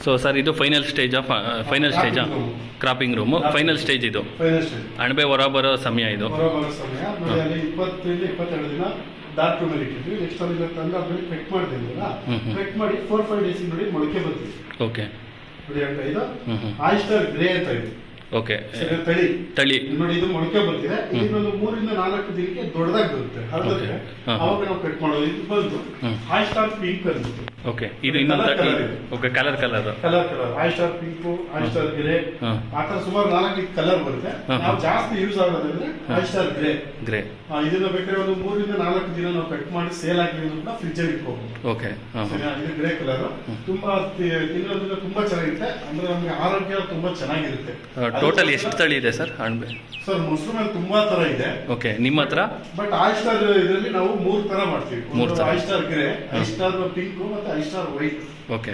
So sir ಇದು final ಸ್ಟೇಜಾ cropping room final stage ಇದು. ಫೈನಲ್ ಸ್ಟೇಜ್ ಅಣಬೆ ಹೊರ ಬರೋ ಸಮಯ ಇದು. ಹೊರ ಬರೋ ಸಮಯ ನೋಡಿ, ಅಲ್ಲಿ 22 ದಿನ ಡಾರ್ಕ್ ರೂಮಲ್ಲಿ ಇಟ್ಟಿದ್ವಿ. ನೆಕ್ಸ್ಟ್ ಅಲ್ಲಿ ತಂದು ಅದ್ರಲ್ಲಿ ಕಟ್ ಮಾಡಿದ್ವಿಲ್ಲ, ಕಟ್ ಮಾಡಿ 4-5 ಡೇಸ್ ನೋಡಿ ಮೊಳಕೆ ಬರ್ತೀವಿ. ಓಕೆ ನೋಡಿ ಅಂತ ಇದು ಆಯಿಸ್ಟರ್ ಗ್ರೇ ಅಂತ ಇದೆ. ಓಕೆ ತಳಿ ನೋಡಿ, ಇದು ಮೊಳಕೆ ಬರ್ತಿದೆ. ಇನ್ನೊಂದು 3-4 ದಿನಕ್ಕೆ ದೊಡ್ಡದಾಗಿ ಬರುತ್ತೆ. ಹರಡುತ್ತೆ, ಅವಾಗ ನಾವು ಕಟ್ ಮಾಡೋದು. ಇದು ಬಂದು ಆಯಿಸ್ಟರ್ ಪಿಂಕ್ ಅಂತ. ಓಕೆ ಇದು ಇನ್ನೊಂದು okay colour oyster pink, oyster grey, ಆತರ ಸುಮಾರು 4 ಕಲರ್ ಬರುತ್ತೆ. ನಾವು ಜಾಸ್ತಿ ಯೂಸ್ ಆಗೋದಂದ್ರೆ ಆಯಿಸ್ಟರ್ ಗ್ರೇ. ಇದನ್ನ ಬೇಕಾದ್ರೆ ಒಂದು 3-4 ದಿನ ನಾವು ಕಟ್ ಮಾಡಿ ಸೇಲ್ ಆಗಿರೋದು ಕೂಡ ಫ್ರಿಜ್ ಅಲ್ಲಿ ಇಟ್ಕೋಬಹುದು. ಓಕೆ ಇದು ಗ್ರೇ ಕಲರ್ ತುಂಬಾ ತಿನ್ನೋದ್ರಿಂದ ತುಂಬಾ ಚೆನ್ನಾಗಿರುತ್ತೆ. ಅಂದ್ರೆ ನಮ್ಗೆ ಆರೋಗ್ಯ ತುಂಬಾ ಚೆನ್ನಾಗಿರುತ್ತೆ. ಟೋಟಲ್ ಎಷ್ಟು ತಳಿ ಇದೆ ಸರ್ ಅಣಬೆ? ಸರ್ ಮೊಸರು ಮೇಲೆ ತುಂಬಾ ತರ ಇದೆ. ಓಕೆ ನಿಮ್ಮ ಹತ್ರ? ಬಟ್ ಆಯಿಸ್ಟರ್ ಇದರಲ್ಲಿ ನಾವು 3 ತರ ಮಾಡ್ತೀವಿ. ಆಯಿಸ್ಟರ್ ಗ್ರೇ, ಆಯಿಸ್ಟರ್ ಪಿಂಕ್ ಮತ್ತೆ ಆಯಿಸ್ಟರ್ ವೈಟ್. ಓಕೆ